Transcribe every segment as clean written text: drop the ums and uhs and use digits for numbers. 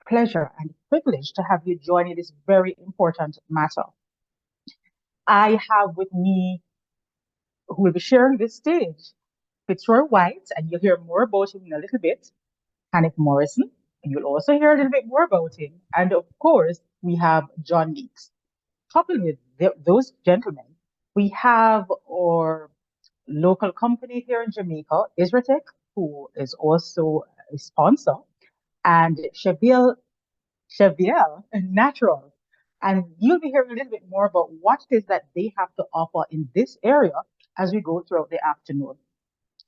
pleasure and privilege to have you join in this very important matter. I have with me, who will be sharing this stage, Fitzroy White, and you'll hear more about him in a little bit, Kenneth Morrison, and you'll also hear a little bit more about him. And of course, we have John Meeks. Coupled with those gentlemen, we have our local company here in Jamaica, Isratech, who is also a sponsor, and Cheviel Natural. And you'll be hearing a little bit more about what it is that they have to offer in this area as we go throughout the afternoon.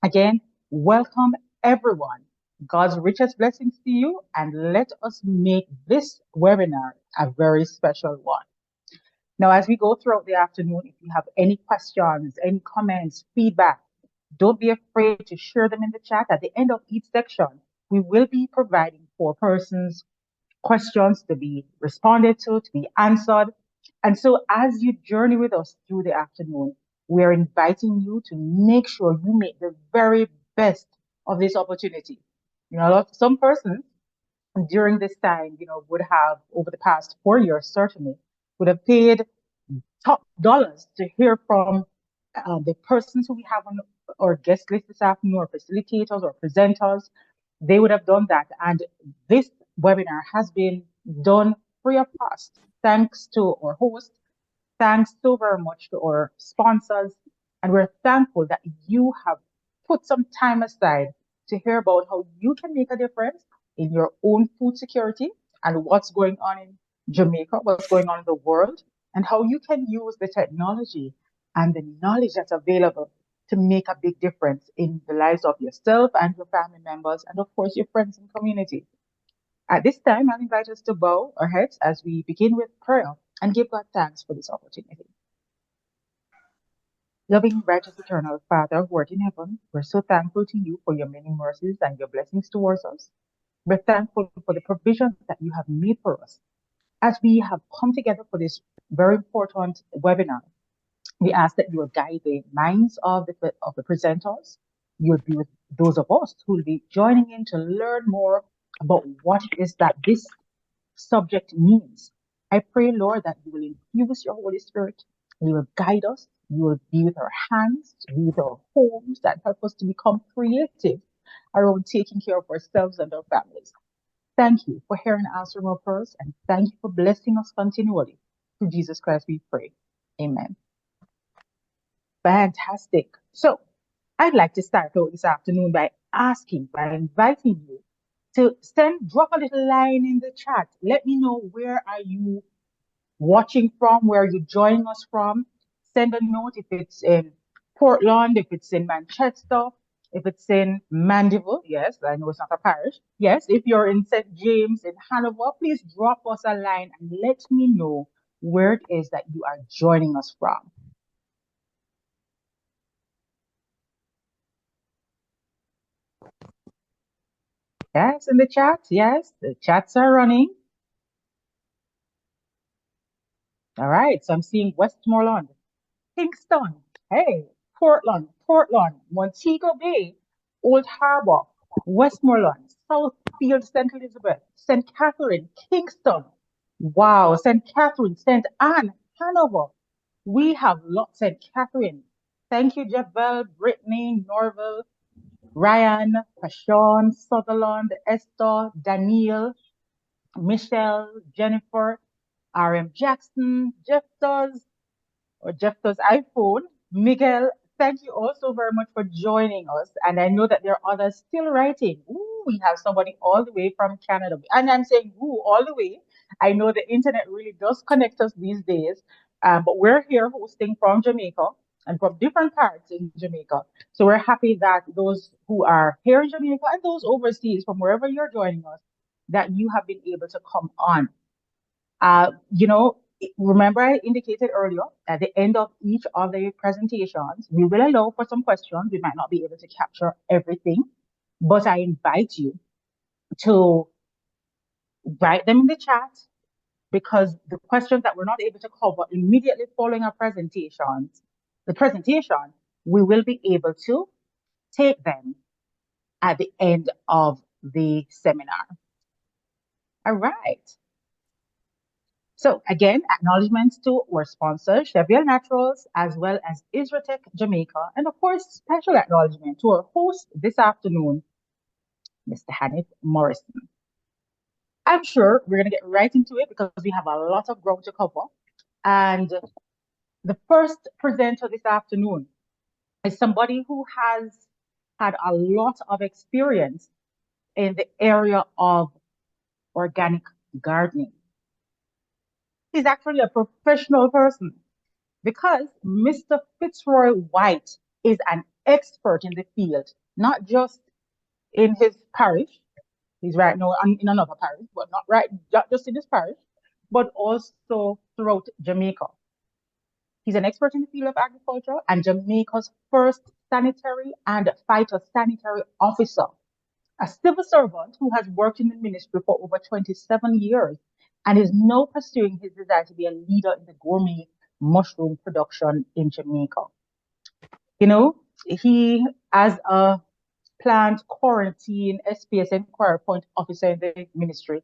Again, welcome everyone. God's richest blessings to you, and let us make this webinar a very special one. Now, as we go throughout the afternoon, if you have any questions, any comments, feedback, don't be afraid to share them in the chat. At the end of each section, we will be providing 4 persons questions to be responded to be answered. And so as you journey with us through the afternoon, we're inviting you to make sure you make the very best of this opportunity. Some persons during this time, would have, over the past 4 years, certainly, would have paid top dollars to hear from the persons who we have on our guest list this afternoon, or facilitators or presenters. They would have done that. And this webinar has been done free of cost, thanks to our host, thanks so very much to our sponsors. And we're thankful that you have put some time aside to hear about how you can make a difference in your own food security and what's going on in Jamaica, what's going on in the world, and how you can use the technology and the knowledge that's available to make a big difference in the lives of yourself and your family members, and of course, your friends and community. At this time, I'll invite us to bow our heads as we begin with prayer and give God thanks for this opportunity. Loving, righteous, eternal Father, who art in heaven, we're so thankful to you for your many mercies and your blessings towards us. We're thankful for the provisions that you have made for us. As we have come together for this very important webinar, we ask that you will guide the minds of the presenters. You will be with those of us who will be joining in to learn more about what it is that this subject means. I pray, Lord, that you will infuse your Holy Spirit. You will guide us. You will be with our hands, be with our homes, that help us to become creative around taking care of ourselves and our families. Thank you for hearing and answering our prayers, and thank you for blessing us continually. Through Jesus Christ we pray. Amen. Fantastic. So I'd like to start out this afternoon by inviting you to drop a little line in the chat. Let me know, where are you watching from? Where are you joining us from? Send a note if it's in Portland, if it's in Manchester, if it's in Mandeville. Yes, I know it's not a parish. Yes, if you're in St. James, in Hanover, please drop us a line and let me know where it is that you are joining us from. Yes, in the chat. Yes, the chats are running. All right, so I'm seeing Westmoreland, Kingston, hey, Portland, Montego Bay, Old Harbor, Westmoreland, Southfield, St. Elizabeth, St. Catherine, Kingston. Wow, St. Catherine, St. Anne, Hanover. We have lots. St. Catherine. Thank you, Javel, Brittany, Norville, Ryan, Pashawn, Sutherland, Esther, Daniel, Michelle, Jennifer, RM Jackson, Jephthah's iPhone, Miguel. Thank you also very much for joining us. And I know that there are others still writing. Ooh, we have somebody all the way from Canada. And I'm saying, ooh, all the way. I know the internet really does connect us these days. But we're here hosting from Jamaica and from different parts in Jamaica. So we're happy that those who are here in Jamaica and those overseas, from wherever you're joining us, that you have been able to come on. Remember I indicated earlier, at the end of each of the presentations, we will allow for some questions. We might not be able to capture everything, but I invite you to write them in the chat, because the questions that we're not able to cover immediately following our presentation, we will be able to take them at the end of the seminar. All right. So again, acknowledgements to our sponsor, Cheviel Naturals, as well as Isratech Jamaica, and of course, special acknowledgement to our host this afternoon, Mr. Hanif Morrison. I'm sure we're going to get right into it because we have a lot of ground to cover. And the first presenter this afternoon is somebody who has had a lot of experience in the area of organic gardening. He's actually a professional person because Mr. Fitzroy White is an expert in the field, not just in his parish. He's right now in another parish, but not just in his parish, but also throughout Jamaica. He's an expert in the field of agriculture and Jamaica's first sanitary and phytosanitary officer, a civil servant who has worked in the ministry for over 27 years and is now pursuing his desire to be a leader in the gourmet mushroom production in Jamaica. You know, he, as a plant quarantine SPS inquiry point officer in the ministry,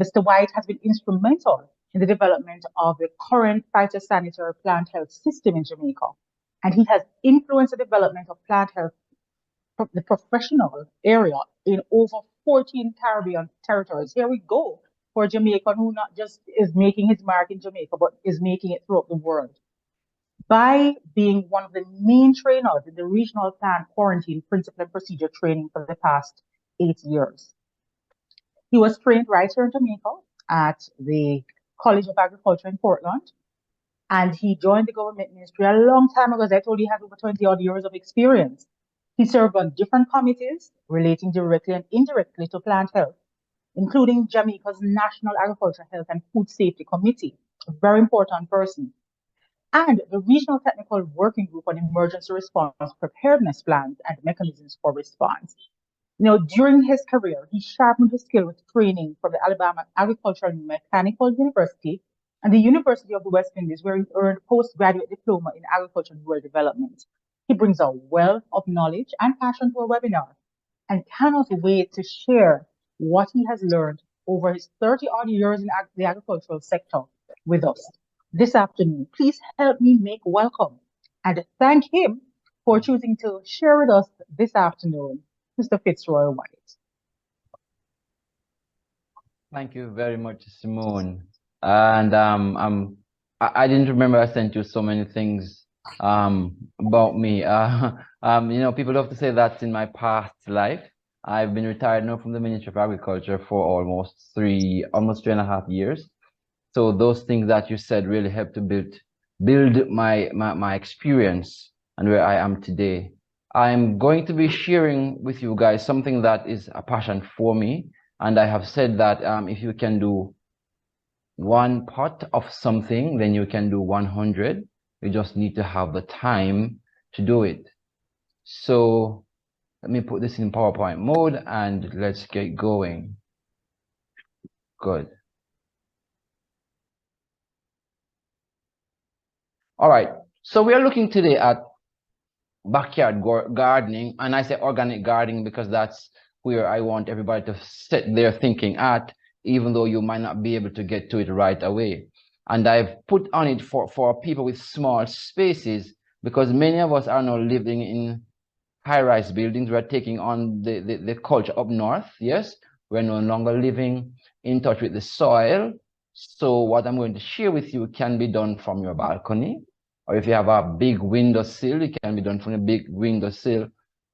Mr. White has been instrumental in the development of the current phytosanitary plant health system in Jamaica. And he has influenced the development of plant health, the professional area in over 14 Caribbean territories. Here we go for a Jamaican who not just is making his mark in Jamaica, but is making it throughout the world. By being one of the main trainers in the regional plant quarantine principle and procedure training for the past 8 years. He was trained right here in Jamaica at the College of Agriculture in Portland. And he joined the government ministry a long time ago. As I told you, he has over 20 odd years of experience. He served on different committees relating directly and indirectly to plant health, including Jamaica's National Agriculture Health and Food Safety Committee, a very important person, and the Regional Technical Working Group on Emergency Response Preparedness Plans and Mechanisms for Response. During his career, he sharpened his skill with training from the Alabama Agricultural and Mechanical University and the University of the West Indies, where he earned postgraduate diploma in agriculture and rural development. He brings a wealth of knowledge and passion to our webinar and cannot wait to share what he has learned over his 30-odd years in the agricultural sector with us this afternoon. Please help me make welcome and thank him for choosing to share with us this afternoon, Mr. Fitzroy White. Thank you very much, Simone. And I didn't remember I sent you so many things about me. People love to say that in my past life, I've been retired now from the Ministry of Agriculture for almost 3.5 years. So those things that you said really helped to build my experience and where I am today. I'm going to be sharing with you guys something that is a passion for me. And I have said that if you can do one part of something, then you can do 100. You just need to have the time to do it. So let me put this in PowerPoint mode and let's get going. Good. All right. So we are looking today at backyard gardening, and I say organic gardening because that's where I want everybody to set their thinking at, even though you might not be able to get to it right away. And I've put on it for people with small spaces because many of us are now living in high-rise buildings. We're taking on the culture up north. Yes, we're no longer living in touch with the soil. So what I'm going to share with you can be done from your balcony, or if you have a big windowsill, it can be done from a big windowsill.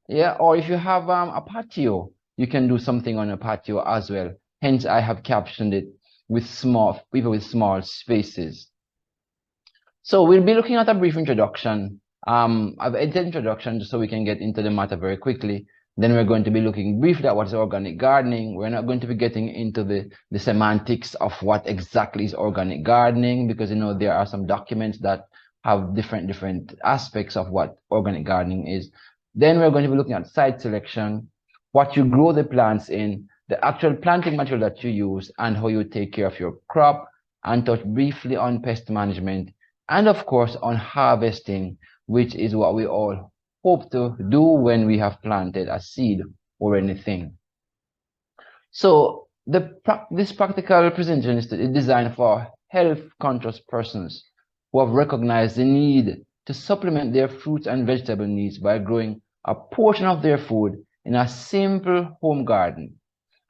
Yeah, or if you have a patio, you can do something on a patio as well. Hence, I have captioned it with people with small spaces. So we'll be looking at a brief introduction. I've edited introduction just so we can get into the matter very quickly. Then we're going to be looking briefly at what is organic gardening. We're not going to be getting into the semantics of what exactly is organic gardening, because there are some documents that have different aspects of what organic gardening is. Then we're going to be looking at site selection, what you grow the plants in, the actual planting material that you use, and how you take care of your crop, and touch briefly on pest management, and of course on harvesting, which is what we all hope to do when we have planted a seed or anything. So This practical presentation is designed for health-conscious persons who have recognized the need to supplement their fruits and vegetable needs by growing a portion of their food in a simple home garden.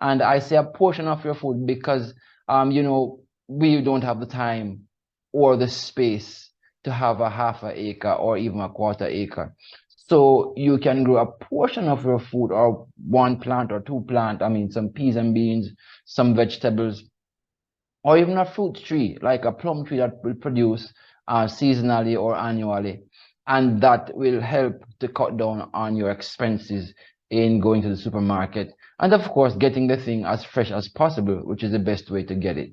And I say a portion of your food because, we don't have the time or the space to have a half an acre or even a quarter acre. So you can grow a portion of your food or one plant or two plant. I mean, some peas and beans, some vegetables, or even a fruit tree, like a plum tree that will produce seasonally or annually. And that will help to cut down on your expenses in going to the supermarket. And of course, getting the thing as fresh as possible, which is the best way to get it.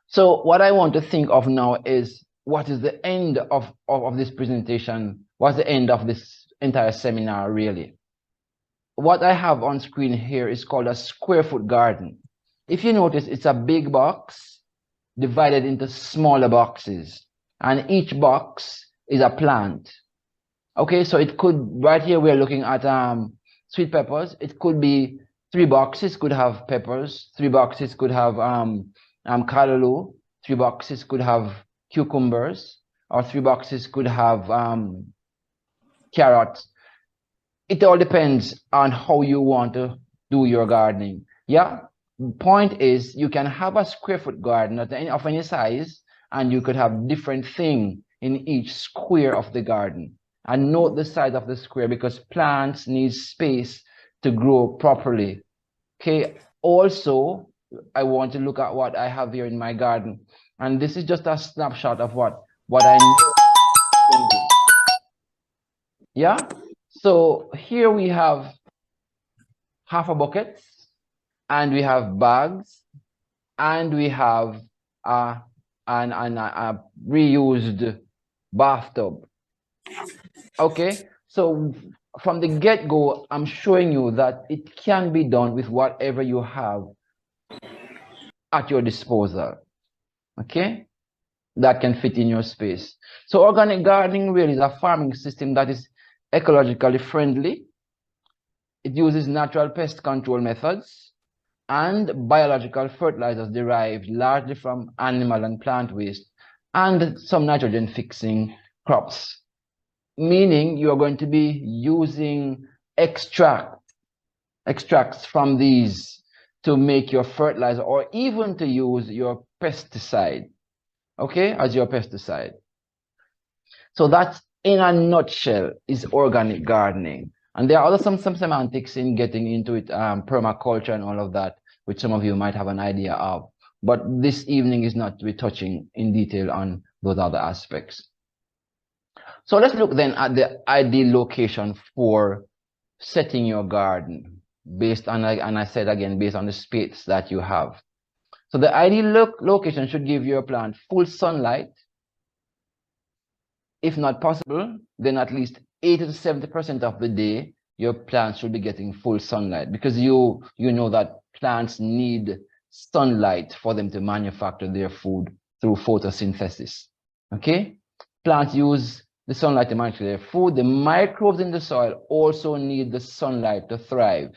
So what I want to think of now is what is the end of this presentation? What's the end of this entire seminar really? What I have on screen here is called a square foot garden. If you notice, it's a big box divided into smaller boxes, and each box is a plant. Okay, so it could, right here we're looking at sweet peppers. It could be 3 boxes could have peppers, 3 boxes could have callaloo, 3 boxes could have cucumbers, or 3 boxes could have carrots. It all depends on how you want to do your gardening. Yeah, point is you can have a square foot garden of any size, and you could have different thing in each square of the garden. And note the size of the square because plants need space to grow properly. Okay, also I want to look at what I have here in my garden, and this is just a snapshot of what I know. Yeah, so here we have half a bucket, and we have bags, and we have a reused bathtub. Okay, so from the get-go, I'm showing you that it can be done with whatever you have at your disposal. Okay, that can fit in your space. So organic gardening really is a farming system that is ecologically friendly. It uses natural pest control methods and biological fertilizers derived largely from animal and plant waste and some nitrogen fixing crops, meaning you're going to be using extracts from these to make your fertilizer or even to use your pesticide, okay, as your pesticide. So that's in a nutshell is organic gardening. And there are also some semantics in getting into it, permaculture and all of that, which some of you might have an idea of. But this evening is not to be touching in detail on those other aspects. So let's look then at the ideal location for setting your garden based on, and I said again, based on the space that you have. So the ideal location should give your plant full sunlight. If not possible, then at least 80 to 70% of the day, your plants should be getting full sunlight because you know that plants need sunlight for them to manufacture their food through photosynthesis. Okay? Plants use the sunlight to manufacture their food. The microbes in the soil also need the sunlight to thrive.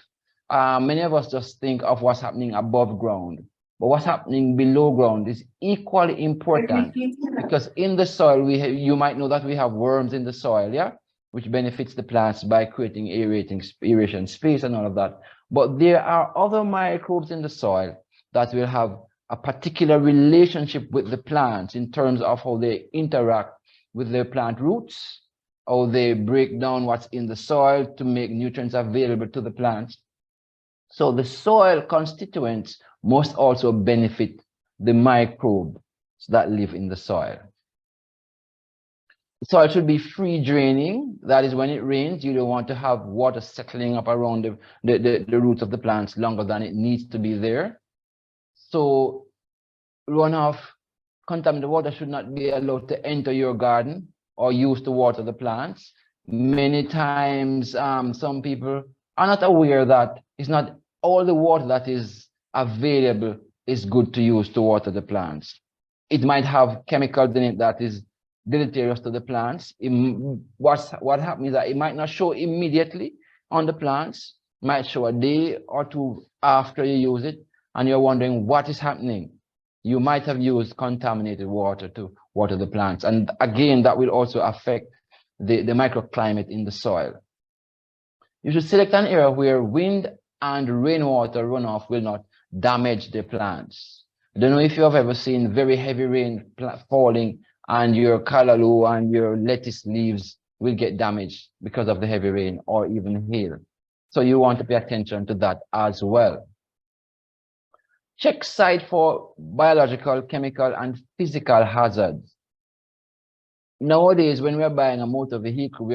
Many of us just think of what's happening above ground, but what's happening below ground is equally important because in the soil, you might know that we have worms in the soil, yeah, which benefits the plants by creating aeration space and all of that. But there are other microbes in the soil that will have a particular relationship with the plants in terms of how they interact with their plant roots, how they break down what's in the soil to make nutrients available to the plants. So the soil constituents must also benefit the microbes that live in the soil. The soil should be free draining. That is, when it rains, you don't want to have water settling up around the roots of the plants longer than it needs to be there. So runoff, contaminated water should not be allowed to enter your garden or used to water the plants. Many times, some people are not aware that it's not all the water that is available is good to use to water the plants. It might have chemicals in it that is deleterious to the plants. What happens is that it might not show immediately on the plants, might show a day or two after you use it, and you're wondering what is happening. You might have used contaminated water to water the plants. And again, that will also affect the microclimate in the soil. You should select an area where wind and rainwater runoff will not damage the plants. I don't know if you have ever seen very heavy rain falling and your callaloo and your lettuce leaves will get damaged because of the heavy rain or even hail. So you want to pay attention to that as well. Check site for biological, chemical, and physical hazards. Nowadays, when we are buying a motor vehicle,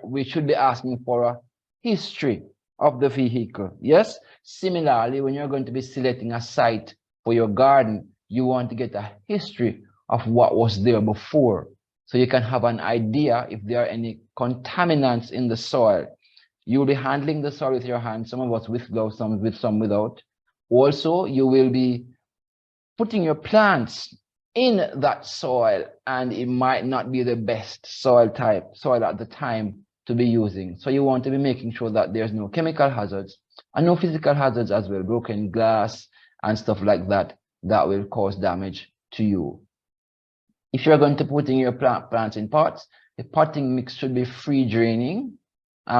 we should be asking for a history of the vehicle. Yes. Similarly, when you're going to be selecting a site for your garden, you want to get a history of what was there before, so you can have an idea if there are any contaminants in the soil. You'll be handling the soil with your hands, some of us with gloves, some without. Also, you will be putting your plants in that soil, and it might not be the best soil at the time to be using. So you want to be making sure that there's no chemical hazards and no physical hazards as well, broken glass and stuff like that, that will cause damage to you. If you're going to put in your plants in pots, the potting mix should be free draining.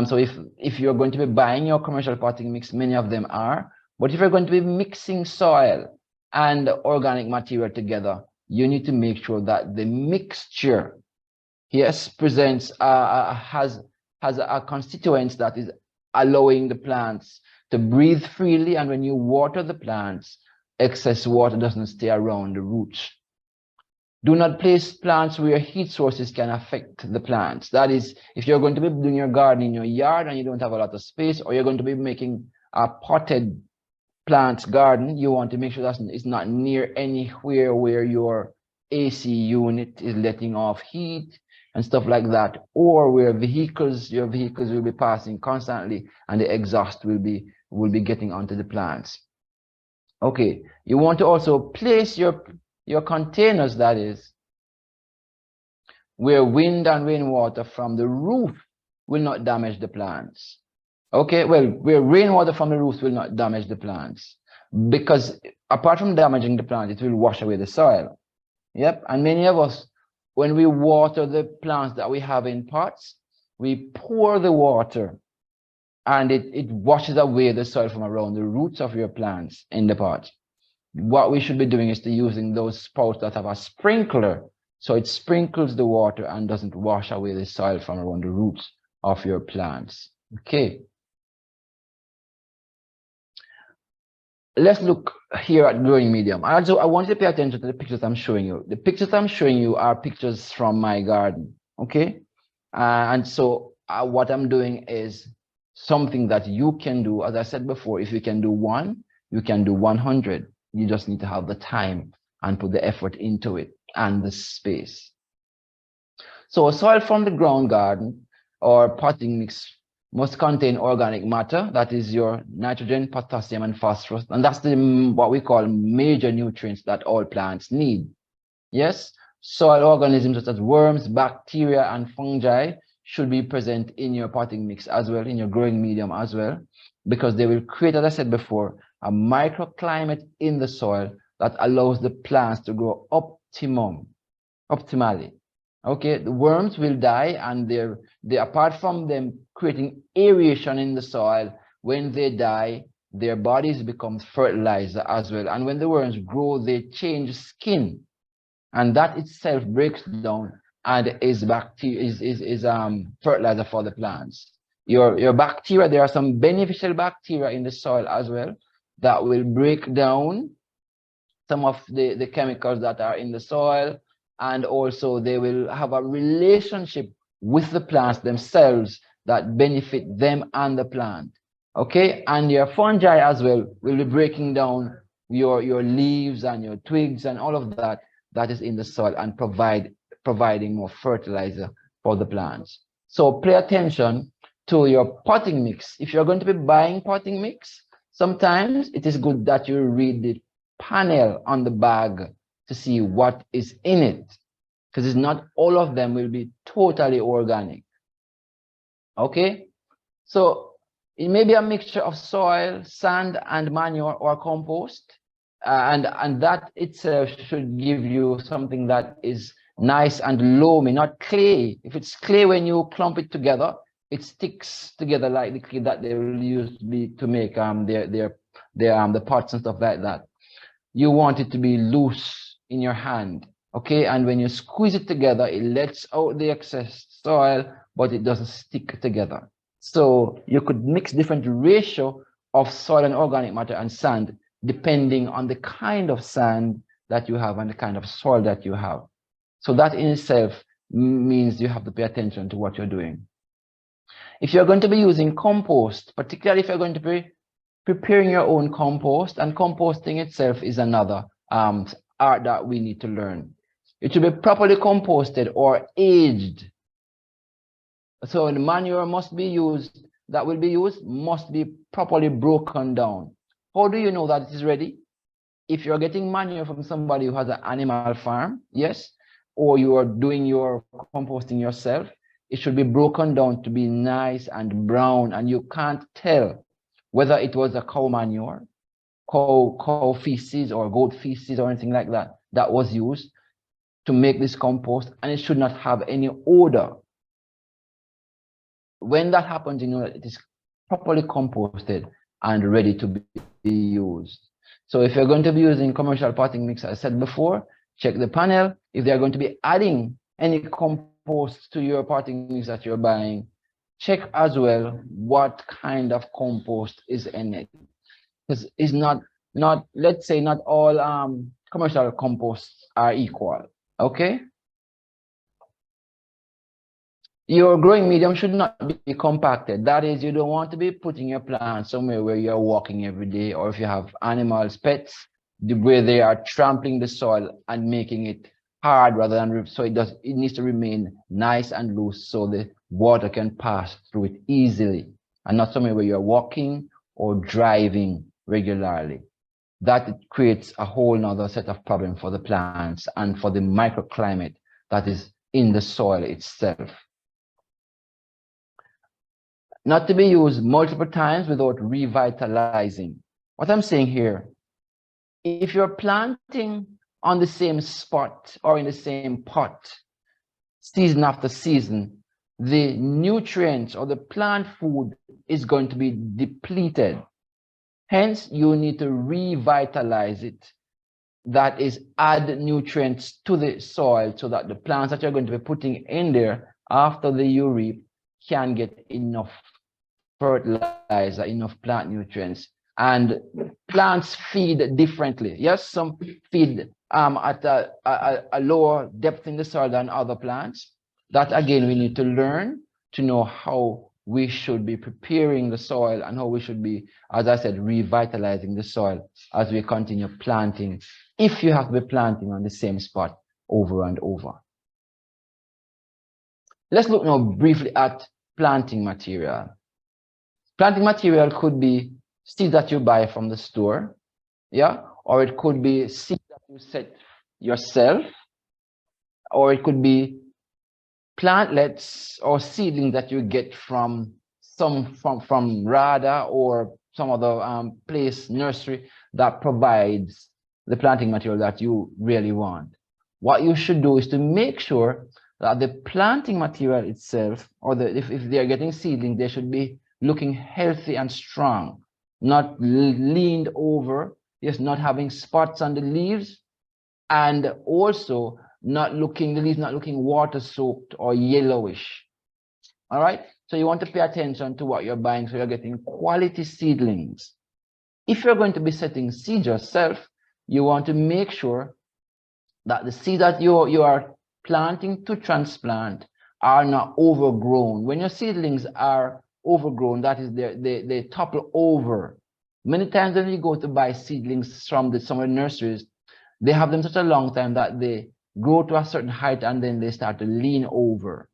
So if you're going to be buying your commercial potting mix, many of them are, but if you're going to be mixing soil and organic material together, you need to make sure that the mixture, yes, presents has a constituents that is allowing the plants to breathe freely, and when you water the plants, excess water doesn't stay around the roots. Do not place plants where heat sources can affect the plants. That is, if you're going to be doing your garden in your yard and you don't have a lot of space, or you're going to be making a potted plants garden, you want to make sure that it's not near anywhere where your AC unit is letting off heat and stuff like that, or where your vehicles will be passing constantly and the exhaust will be getting onto the plants. Okay, you want to also place your containers, that is, where wind and rainwater from the roof will not damage the plants. Okay, well, where rainwater from the roof will not damage the plants, because apart from damaging the plant, it will wash away the soil. Yep, and many of us, when we water the plants that we have in pots, we pour the water and it washes away the soil from around the roots of your plants in the pot. What we should be doing is to using those spouts that have a sprinkler, so it sprinkles the water and doesn't wash away the soil from around the roots of your plants. Okay. Let's look here at growing medium. Also, I want you to pay attention to the pictures I'm showing you. The pictures I'm showing you are pictures from my garden, okay? And so what I'm doing is something that you can do. As I said before, if you can do one, you can do 100. You just need to have the time and put the effort into it and the space. So soil from the ground garden or potting mix must contain organic matter, that is your nitrogen, potassium, and phosphorus. And that's what we call major nutrients that all plants need. Yes, soil organisms such as worms, bacteria, and fungi should be present in your potting mix as well, in your growing medium as well, because they will create, as I said before, a microclimate in the soil that allows the plants to grow optimally. Okay, the worms will die, and they apart from them creating aeration in the soil, when they die, their bodies become fertilizer as well. And when the worms grow, they change skin, and that itself breaks down and is fertilizer for the plants. Your bacteria, there are some beneficial bacteria in the soil as well that will break down some of the chemicals that are in the soil, and also they will have a relationship with the plants themselves that benefit them and the plant. Okay, and your fungi as well will be breaking down your leaves and your twigs and all of that is in the soil, and providing more fertilizer for the plants. So pay attention to your potting mix. If you're going to be buying potting mix, sometimes it is good that you read the panel on the bag to see what is in it, because it's not all of them will be totally organic. Okay, so It may be a mixture of soil, sand, and manure or compost. And that itself should give you something that is nice and loamy, not clay. If it's clay, when you clump it together, it sticks together like the clay that they will use to make the pots and stuff like that. You want it to be loose in your hand, okay? And when you squeeze it together, it lets out the excess soil, but it doesn't stick together. So you could mix different ratio of soil and organic matter and sand depending on the kind of sand that you have and the kind of soil that you have. So that in itself means you have to pay attention to what you're doing. If you're going to be using compost, particularly if you're going to be preparing your own compost, and composting itself is another art that we need to learn. It should be properly composted or aged. So the manure must be used, that will be used, must be properly broken down. How do you know that it is ready? If you're getting manure from somebody who has an animal farm, yes, or you are doing your composting yourself, it should be broken down to be nice and brown, and you can't tell whether it was a cow manure, cow feces or goat feces or anything like that that was used to make this compost, and it should not have any odor. When that happens, you know that it is properly composted and ready to be used. So if you're going to be using commercial potting mix, as I said before, check the panel. If they're going to be adding any compost to your potting mix that you're buying, check as well what kind of compost is in it. Because it's not, let's say not all commercial composts are equal. Okay? Your growing medium should not be compacted. That is, you don't want to be putting your plants somewhere where you're walking every day, or if you have animals, pets, where they are trampling the soil and making it hard rather than so it needs to remain nice and loose so the water can pass through it easily, and not somewhere where you're walking or driving regularly. That creates a whole nother set of problems for the plants and for the microclimate that is in the soil itself. Not to be used multiple times without revitalizing. What I'm saying here, if you're planting on the same spot or in the same pot, season after season, the nutrients or the plant food is going to be depleted. Hence, you need to revitalize it. That is, add nutrients to the soil so that the plants that you're going to be putting in there after the you reap can get enough fertilizer, enough plant nutrients. And plants feed differently. Yes, some feed at a lower depth in the soil than other plants. That again, we need to learn to know how we should be preparing the soil and how we should be, as I said, revitalizing the soil as we continue planting, if you have to be planting on the same spot over and over. Let's look now briefly at planting material. Planting material could be seeds that you buy from the store, yeah, or it could be seeds that you set yourself, or it could be plantlets or seedlings that you get from RADA or some other place, nursery, that provides the planting material that you really want. What you should do is to make sure that the planting material itself, or if they're getting seedlings, they should be looking healthy and strong, not leaned over, yes, not having spots on the leaves, and also the leaves not looking water soaked or yellowish. All right, so you want to pay attention to what you're buying so you're getting quality seedlings. If you're going to be setting seeds yourself, you want to make sure that the seeds that you are planting to transplant are not overgrown. When your seedlings are overgrown, that is, they topple over. Many times when you go to buy seedlings from some of the nurseries, they have them such a long time that they grow to a certain height and then they start to lean over.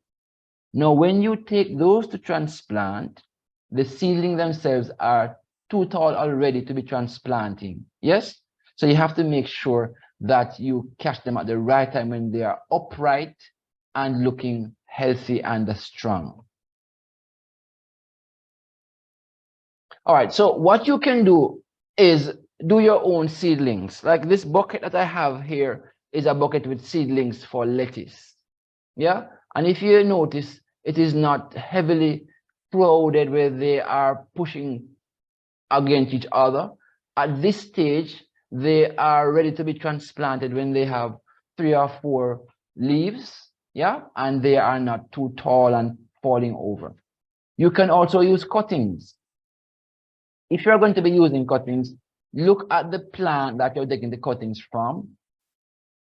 Now, when you take those to transplant, the seedlings themselves are too tall already to be transplanting. Yes? So you have to make sure that you catch them at the right time when they are upright and looking healthy and strong. All right, so what you can do is do your own seedlings. Like this bucket that I have here is a bucket with seedlings for lettuce. Yeah, and if you notice, it is not heavily crowded where they are pushing against each other. At this stage, they are ready to be transplanted when they have 3 or 4 leaves, yeah, and they are not too tall and falling over. You can also use cuttings. If you're going to be using cuttings, look at the plant that you're taking the cuttings from.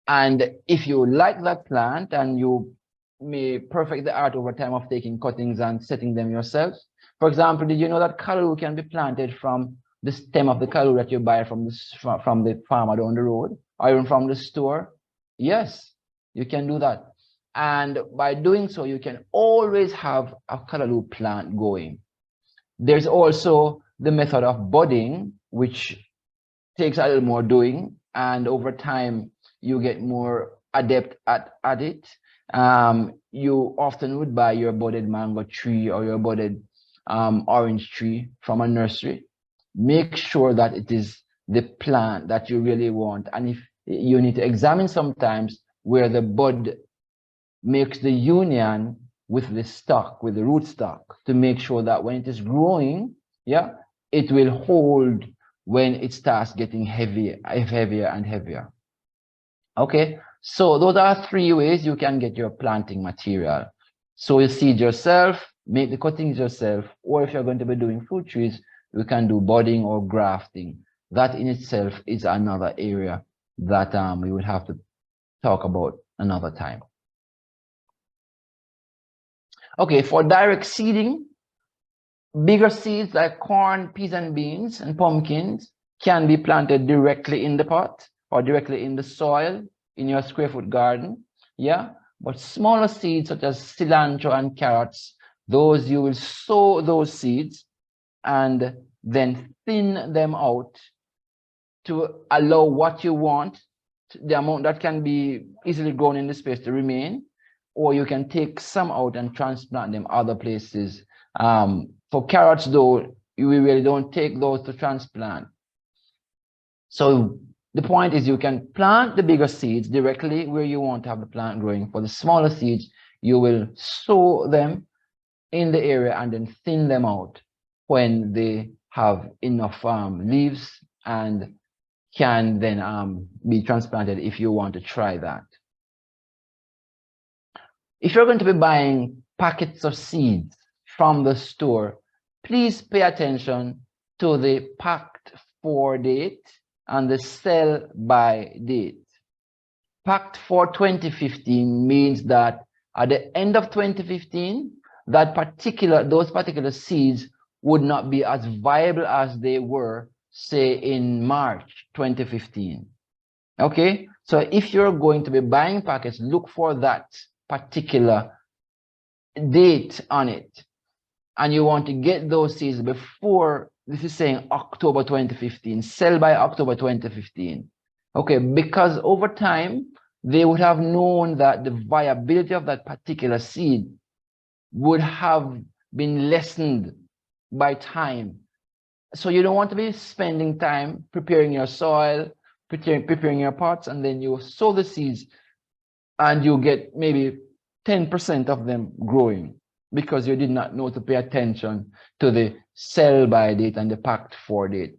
And if you like that plant and you may perfect the art over time of taking cuttings and setting them yourself. For example, did you know that callaloo can be planted from the stem of the callaloo that you buy from the farmer down the road or even from the store? Yes, you can do that. And by doing so, you can always have a callaloo plant going. There's also the method of budding, which takes a little more doing, and over time you get more adept at it. You often would buy your budded mango tree or your budded orange tree from a nursery. Make sure that it is the plant that you really want, and if you need to examine sometimes where the bud makes the union with the stock, with the rootstock, to make sure that when it is growing, yeah, it will hold when it starts getting heavier and heavier. Okay, so those are 3 ways you can get your planting material. So you seed yourself, make the cuttings yourself, or if you're going to be doing fruit trees, you can do budding or grafting. That in itself is another area that we will have to talk about another time. Okay, for direct seeding, bigger seeds like corn, peas, and beans, and pumpkins can be planted directly in the pot or directly in the soil in your square foot garden. Yeah, but smaller seeds such as cilantro and carrots, those you will sow those seeds and then thin them out to allow what you want, the amount that can be easily grown in the space, to remain, or you can take some out and transplant them other places. For carrots, though, we really don't take those to transplant. So the point is you can plant the bigger seeds directly where you want to have the plant growing. For the smaller seeds, you will sow them in the area and then thin them out when they have enough leaves and can then be transplanted if you want to try that. If you're going to be buying packets of seeds from the store, please pay attention to the packed for date and the sell by date. Packed for 2015 means that at the end of 2015, those particular seeds would not be as viable as they were, say, in March 2015. Okay, so if you're going to be buying packets, look for that particular date on it, and you want to get those seeds before, this is saying October 2015, sell by October 2015. Okay, because over time they would have known that the viability of that particular seed would have been lessened by time. So you don't want to be spending time preparing your soil, preparing your pots, and then you sow the seeds and you get maybe 10% of them growing because you did not know to pay attention to the sell by date and the packed for date.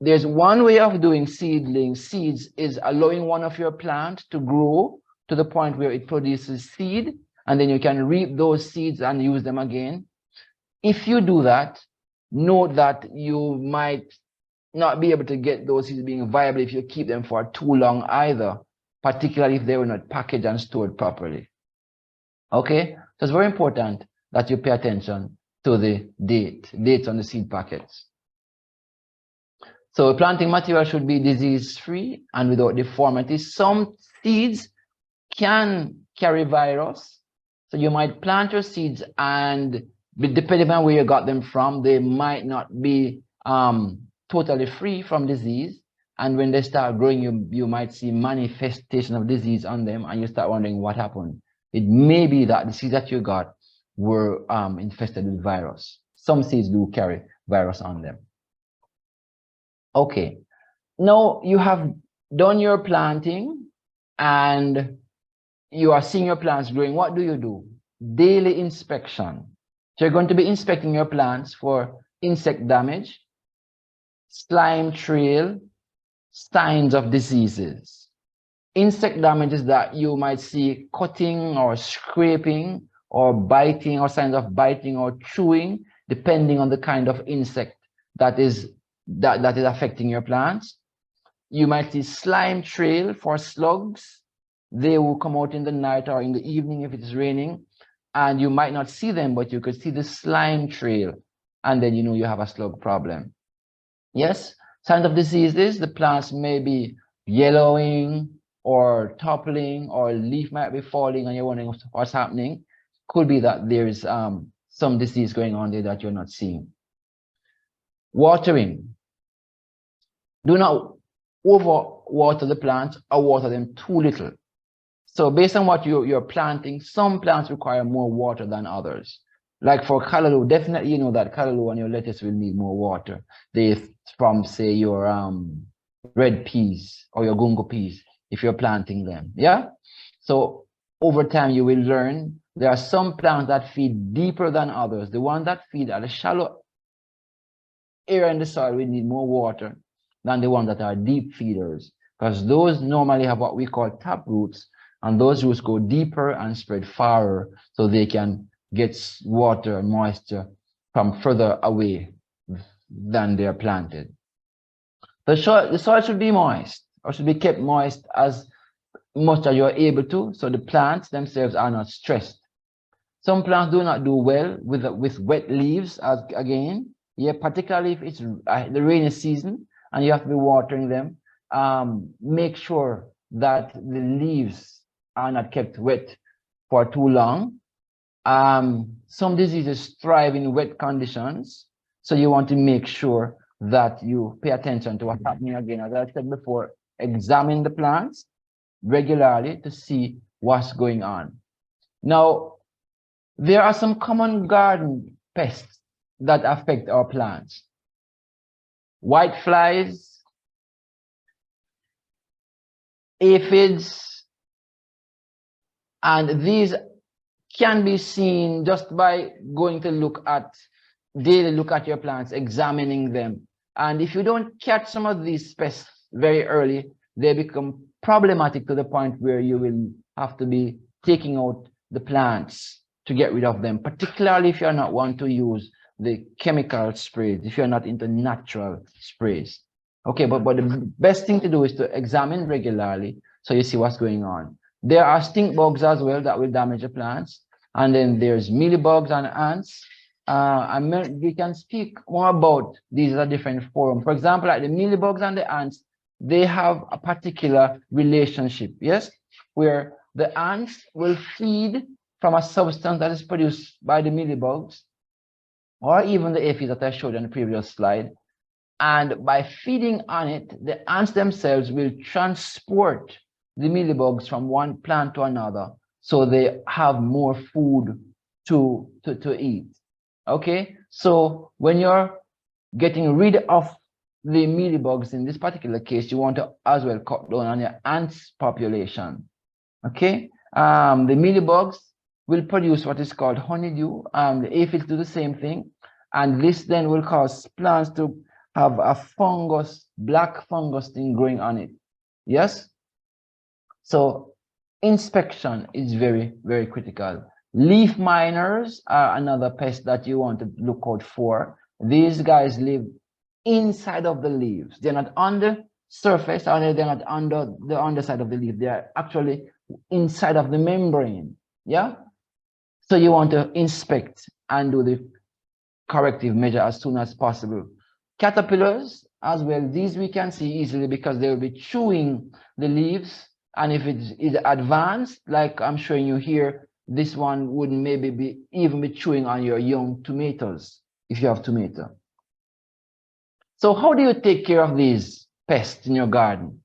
There's one way of doing seeds is allowing one of your plants to grow to the point where it produces seed, and then you can reap those seeds and use them again. If you do that, note that you might not be able to get those seeds being viable if you keep them for too long either, particularly if they were not packaged and stored properly. Okay, so it's very important that you pay attention to the dates on the seed packets. So planting material should be disease-free and without deformity. Some seeds can carry virus, so you might plant your seeds and depending on where you got them from, they might not be totally free from disease. And when they start growing, you might see manifestation of disease on them, and you start wondering what happened. It may be that the seeds that you got were infested with virus. Some seeds do carry virus on them. Okay, now you have done your planting and you are seeing your plants growing. What do? Daily inspection. So you're going to be inspecting your plants for insect damage, slime trail, signs of diseases. Insect damage is that you might see cutting or scraping or biting or signs of biting or chewing, depending on the kind of insect that is affecting your plants. You might see slime trail for slugs. They will come out in the night or in the evening if it is raining, and you might not see them, but you could see the slime trail, and then you know you have a slug problem. Yes, signs of diseases, the plants may be yellowing or toppling, or leaf might be falling and you're wondering what's happening. Could be that there's some disease going on there that you're not seeing. Watering. Do not overwater the plants or water them too little. So based on what you're planting, some plants require more water than others. Like for callaloo, definitely you know that callaloo and your lettuce will need more water. From say your red peas or your gungo peas if you're planting them. Yeah. So over time you will learn there are some plants that feed deeper than others. The ones that feed at a shallow area in the soil will need more water than the ones that are deep feeders, because those normally have what we call tap roots, and those roots go deeper and spread farther so they can get water and moisture from further away than they're planted. The soil should be moist, or should be kept moist as much as you're able to, so the plants themselves are not stressed. Some plants do not do well with wet leaves, again, yeah, particularly if it's the rainy season and you have to be watering them. Make sure that the leaves are not kept wet for too long. Some diseases thrive in wet conditions, so you want to make sure that you pay attention to what's happening. Again, as I said before, examine the plants regularly to see what's going on. Now, there are some common garden pests that affect our plants. White flies, aphids, and these can be seen just by going to daily look at your plants, examining them. And if you don't catch some of these pests very early, they become problematic to the point where you will have to be taking out the plants to get rid of them, particularly if you're not one to use the chemical sprays, if you're not into natural sprays. Okay, but the best thing to do is to examine regularly so you see what's going on. There are stink bugs as well that will damage the plants. And then there's mealybugs and ants. We can speak more about these at a different forum. For example, like the mealybugs and the ants, they have a particular relationship, yes, where the ants will feed from a substance that is produced by the mealybugs, or even the aphids that I showed on the previous slide. And by feeding on it, the ants themselves will transport the mealybugs from one plant to another, so they have more food to eat. Okay, so when you're getting rid of the mealybugs in this particular case, you want to as well cut down on your ants population. Okay, the mealybugs will produce what is called honeydew. The aphids do the same thing, and this then will cause plants to have a fungus, black fungus thing growing on it. Yes, so inspection is very, very critical. Leaf miners are another pest that you want to look out for. These guys live inside of the leaves. They're not on the surface, or they're not under the underside of the leaf. They are actually inside of the membrane. Yeah. So you want to inspect and do the corrective measure as soon as possible. Caterpillars as well, these we can see easily because they will be chewing the leaves. And if it is advanced, like I'm showing you here, this one would maybe even be chewing on your young tomatoes if you have tomato. So how do you take care of these pests in your garden?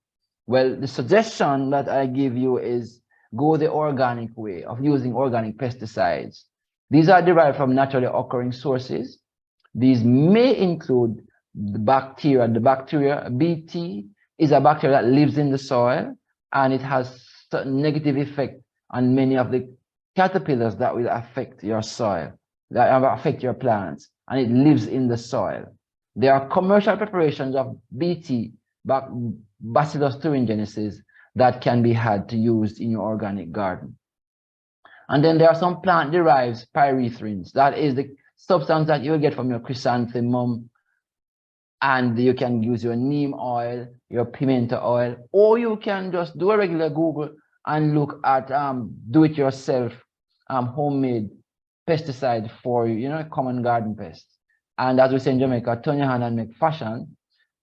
Well, the suggestion that I give you is go the organic way of using organic pesticides. These are derived from naturally occurring sources. These may include the bacteria. The bacteria, Bt, is a bacteria that lives in the soil, and it has certain negative effect on many of the caterpillars that will affect your soil, that will affect your plants, and it lives in the soil. There are commercial preparations of Bt, Bacillus thuringiensis, that can be had to use in your organic garden. And then there are some plant-derived pyrethrins. That is the substance that you will get from your chrysanthemum, and you can use your neem oil, your pimento oil, or you can just do a regular Google and look at do-it-yourself homemade pesticide for common garden pests. And as we say in Jamaica, turn your hand and make fashion,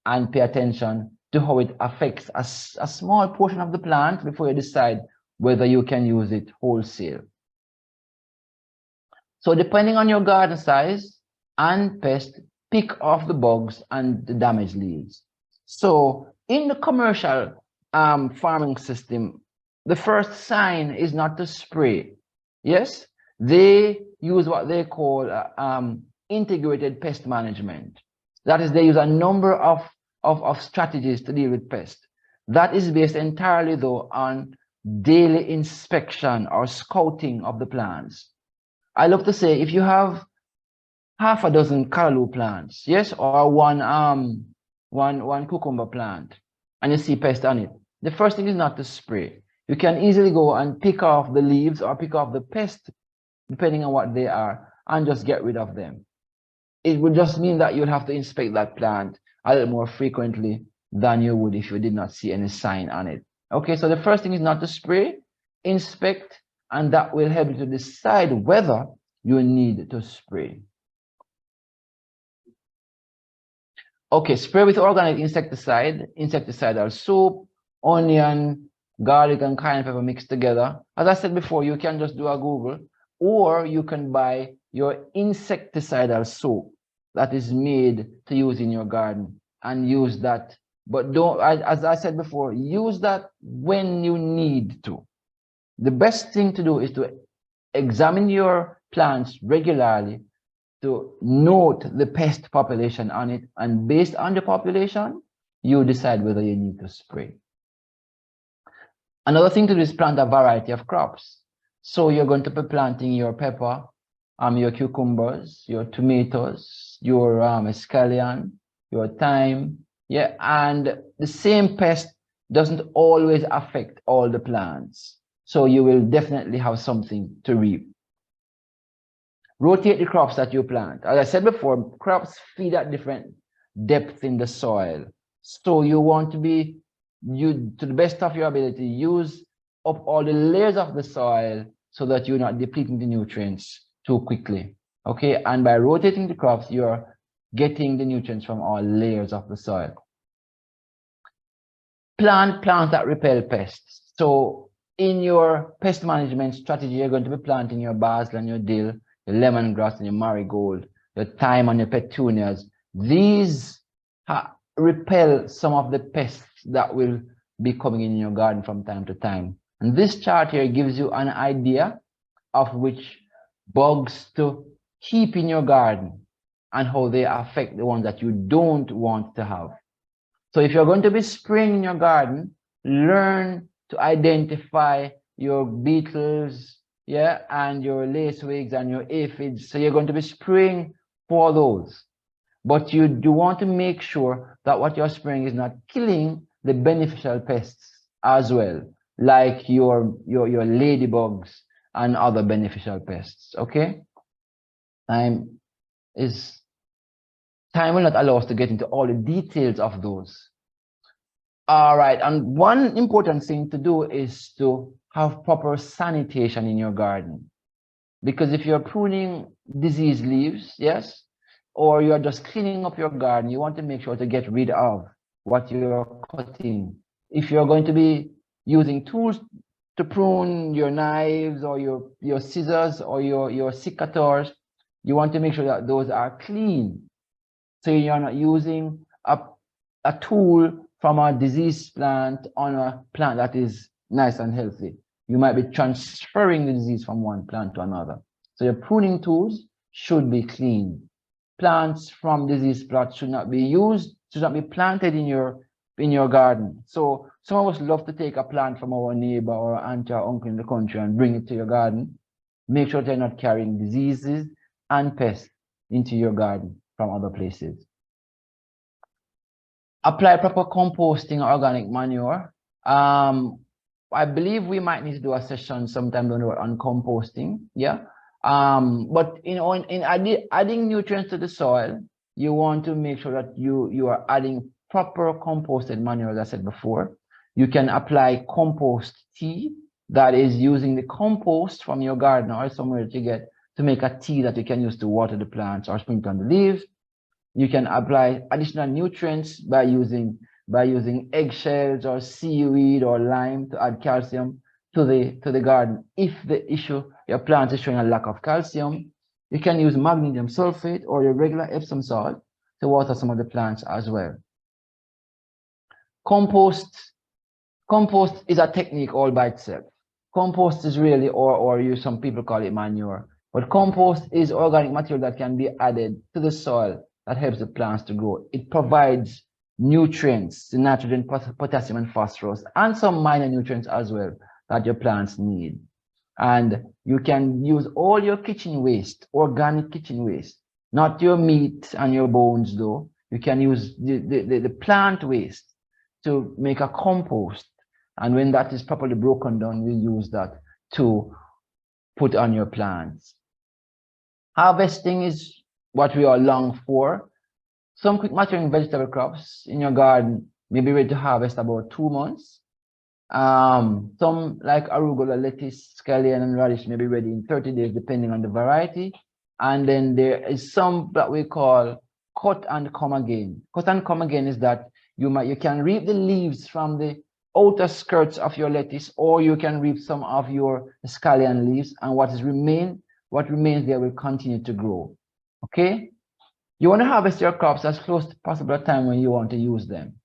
and pay attention to how it affects a small portion of the plant before you decide whether you can use it wholesale. So depending on your garden size and pest, pick off the bugs and the damaged leaves. So in the commercial farming system, the first sign is not to spray. Yes, they use what they call integrated pest management. That is, they use a number of strategies to deal with pests. That is based entirely, though, on daily inspection or scouting of the plants. I love to say, if you have half a dozen callaloo plants, yes, or one cucumber plant, and you see pest on it, the first thing is not to spray. You can easily go and pick off the leaves or pick off the pest, depending on what they are, and just get rid of them. It would just mean that you'll have to inspect that plant a little more frequently than you would if you did not see any sign on it. Okay, so the first thing is not to spray, inspect, and that will help you to decide whether you need to spray. Okay, spray with organic insecticide, insecticidal soap, onion, garlic, and cayenne pepper mixed together. As I said before, you can just do a Google, or you can buy your insecticidal soap that is made to use in your garden and use that. But don't, as I said before, use that when you need to. The best thing to do is to examine your plants regularly to note the pest population on it, and based on the population, you decide whether you need to spray. Another thing to do is plant a variety of crops. So you're going to be planting your pepper, your cucumbers, your tomatoes, your scallion, your thyme, yeah, and the same pest doesn't always affect all the plants. So you will definitely have something to reap. Rotate the crops that you plant. As I said before, crops feed at different depth in the soil. So you want to be, to the best of your ability, use up all the layers of the soil so that you're not depleting the nutrients too quickly. Okay, and by rotating the crops, you're getting the nutrients from all layers of the soil. Plant plants that repel pests. So in your pest management strategy, you're going to be planting your basil and your dill, your lemongrass and your marigold, your thyme and your petunias. These repel some of the pests that will be coming in your garden from time to time. And this chart here gives you an idea of which bugs to keep in your garden and how they affect the ones that you don't want to have. So if you're going to be spraying in your garden, learn to identify your beetles, yeah, and your lacewings and your aphids. So you're going to be spraying for those. But you do want to make sure that what you're spraying is not killing the beneficial pests as well, like your ladybugs and other beneficial pests. Okay? Time will not allow us to get into all the details of those. All right, and one important thing to do is to have proper sanitation in your garden. Because if you're pruning diseased leaves, yes, or you're just cleaning up your garden, you want to make sure to get rid of what you're cutting. If you're going to be using tools to prune, your knives or your scissors or your secateurs, you want to make sure that those are clean. So you're not using a tool from a diseased plant on a plant that is nice and healthy. You might be transferring the disease from one plant to another. So your pruning tools should be clean. plants from disease plots should not be used, should not be planted in your garden. So some of us love to take a plant from our neighbor or auntie or uncle in the country and bring it to your garden. Make sure they're not carrying diseases and pests into your garden from other places. Apply proper composting or organic manure. I believe we might need to do a session sometime on composting. Yeah. But in adding nutrients to the soil, you want to make sure that you are adding proper composted manure, as I said before. You can apply compost tea, that is using the compost from your garden or somewhere that you get to make a tea that you can use to water the plants or sprinkle on the leaves. You can apply additional nutrients by using eggshells or seaweed or lime to add calcium to the garden. If your plant is showing a lack of calcium, you can use magnesium sulfate or your regular Epsom salt to water some of the plants as well. Compost is a technique all by itself. Compost is really, or some people call it manure, but compost is organic material that can be added to the soil that helps the plants to grow. It provides nutrients, the nitrogen, potassium, and phosphorus, and some minor nutrients as well that your plants need. And you can use all your kitchen waste, organic kitchen waste, not your meat and your bones though. You can use the plant waste to make a compost. And when that is properly broken down, you use that to put on your plants. Harvesting is what we all long for. Some quick maturing vegetable crops in your garden may be ready to harvest about 2 months. Some like arugula, lettuce, scallion, and radish may be ready in 30 days, depending on the variety. And then there is some that we call cut and come again. Cut and come again is that you can reap the leaves from the outer skirts of your lettuce, or you can reap some of your scallion leaves, and what remains there will continue to grow. Okay? You want to harvest your crops as close to possible time when you want to use them.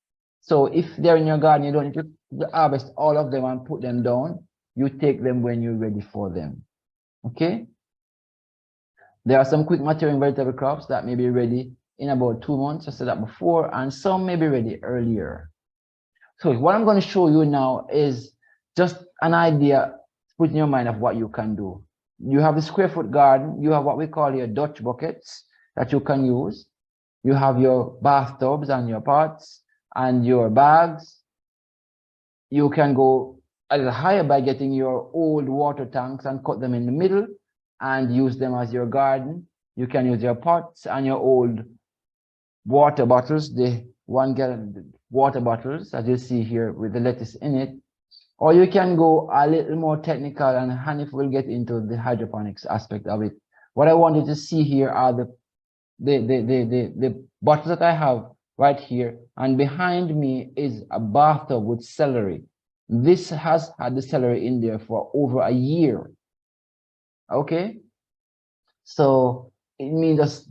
So if they're in your garden, you don't need to harvest all of them and put them down. You take them when you're ready for them. Okay? There are some quick maturing vegetable crops that may be ready in about 2 months, I said that before, and some may be ready earlier. So what I'm going to show you now is just an idea to put in your mind of what you can do. You have the square foot garden. You have what we call your Dutch buckets that you can use. You have your bathtubs and your pots and your bags. You can go a little higher by getting your old water tanks and cut them in the middle and use them as your garden. You can use your pots and your old water bottles, the 1 gallon water bottles, as you see here with the lettuce in it. Or you can go a little more technical, and Hanif will get into the hydroponics aspect of it. What I wanted to see here are the bottles that I have right here, and behind me is a bathtub with celery. This has had the celery in there for over a year. Okay, so it means just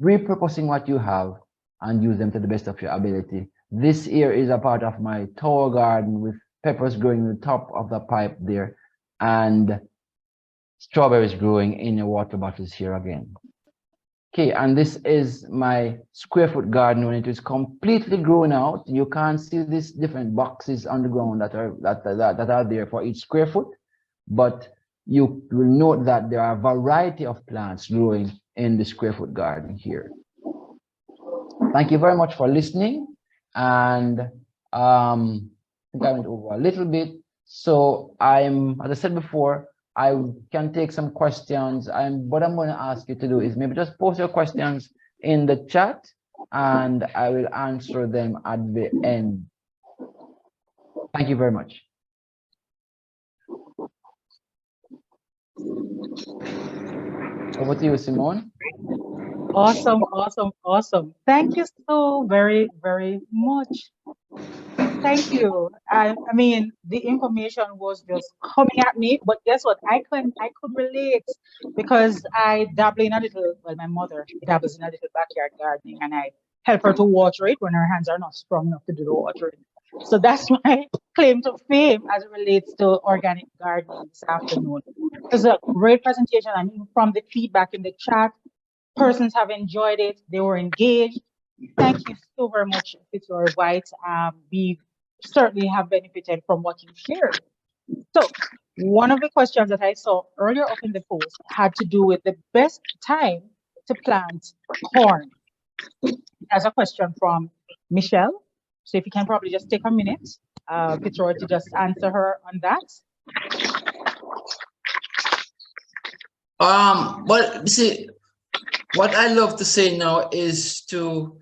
repurposing what you have and use them to the best of your ability. This here is a part of my tower garden with peppers growing in the top of the pipe there and strawberries growing in the water bottles here again. Okay, and this is my square foot garden when it is completely grown out. You can't see these different boxes on the ground that are there for each square foot, but you will note that there are a variety of plants growing in the square foot garden here. Thank you very much for listening. And I think I went over a little bit. So as I said before, I can take some questions. What I'm going to ask you to do is maybe just post your questions in the chat and I will answer them at the end. Thank you very much. Over to you, Simone. Awesome, awesome, awesome. Thank you so very, very much. Thank you. I mean, the information was just coming at me, but guess what? I could relate because I dabble in a little, well, my mother dabbles in a little backyard gardening and I help her to water it when her hands are not strong enough to do the watering. So that's my claim to fame as it relates to organic gardening this afternoon. It was a great presentation and from the feedback in the chat, Persons have enjoyed it. They were engaged. Thank you so very much, Fitzroy White. We certainly have benefited from what you shared. So one of the questions that I saw earlier up in the post had to do with the best time to plant corn. As a question from Michelle. So if you can probably just take a minute, Fitzroy, to just answer her on that. But see, what I love to say now is to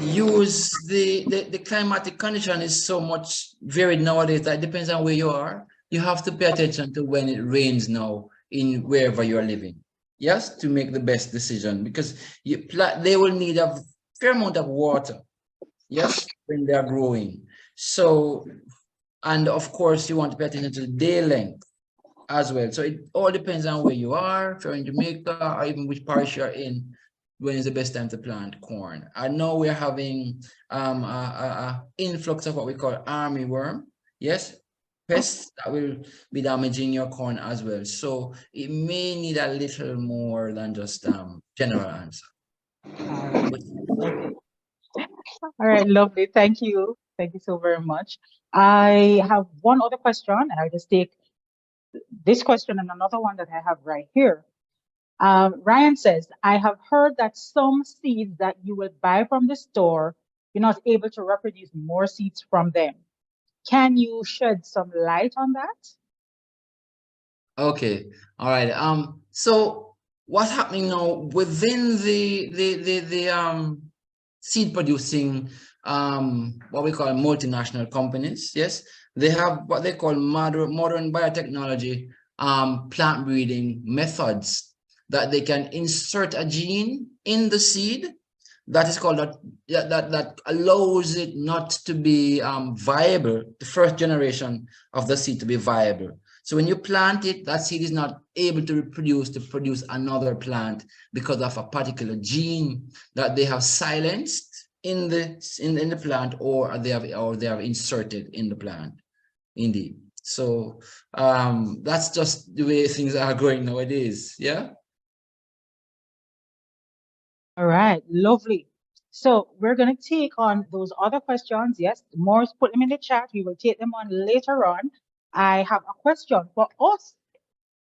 use the climatic condition is so much varied nowadays that it depends on where you are. You have to pay attention to when it rains now in wherever you are living. Yes, to make the best decision, because they will need a fair amount of water. Yes, when they are growing. So, and of course, you want to pay attention to the day length as well. So it all depends on where you are, if you're in Jamaica, or even which parish you're in, when is the best time to plant corn. I know we're having a influx of what we call army worm. Yes, pests that will be damaging your corn as well. So it may need a little more than just general answer. All right. Okay. All right, lovely. Thank you. Thank you so very much. I have one other question, and I'll just take this question and another one that I have right here. Ryan says, I have heard that some seeds that you will buy from the store, you're not able to reproduce more seeds from them. Can you shed some light on that? Okay, all right. So what's happening now within the seed producing what we call multinational companies? Yes, they have what they call modern biotechnology plant breeding methods that they can insert a gene in the seed that is called that allows it not to be viable, the first generation of the seed to be viable. So when you plant it, that seed is not able to produce another plant because of a particular gene that they have silenced in the plant, or they have inserted in the plant. Indeed. So that's just the way things are going nowadays. Yeah. All right, lovely. So we're going to take on those other questions. Yes, Morris put them in the chat. We will take them on later on. I have a question for us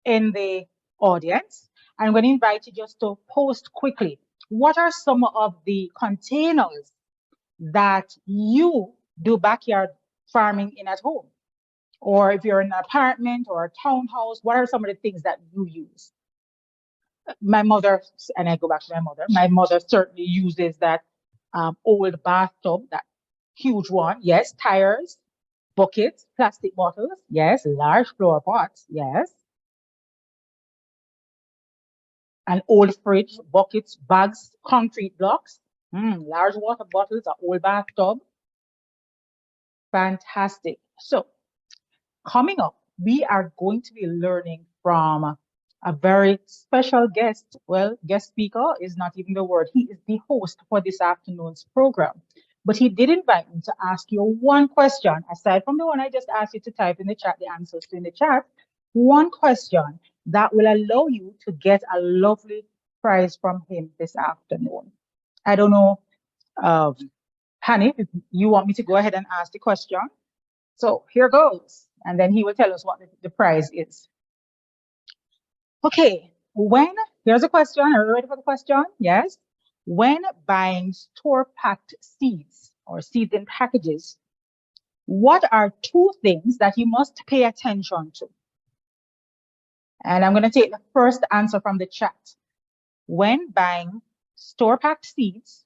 in the audience. I'm going to invite you just to post quickly. What are some of the containers that you do backyard farming in at home? Or if you're in an apartment or a townhouse, what are some of the things that you use? My mother, and I go back to my mother certainly uses that old bathtub, that huge one. Yes, tires, buckets, plastic bottles. Yes, large flower pots. Yes. An old fridge, buckets, bags, concrete blocks, large water bottles, an old bathtub. Fantastic. So coming up, we are going to be learning from a very special guest. Well, guest speaker is not even the word. He is the host for this afternoon's program. But he did invite me to ask you one question, aside from the one I just asked you to type in the chat, the answers to in the chat, one question that will allow you to get a lovely prize from him this afternoon. I don't know, Hanif, if you want me to go ahead and ask the question. So here goes. And then he will tell us what the prize is. Okay, here's a question. Are you ready for the question? Yes. When buying store-packed seeds or seeds in packages, what are two things that you must pay attention to? And I'm going to take the first answer from the chat. When buying store-packed seeds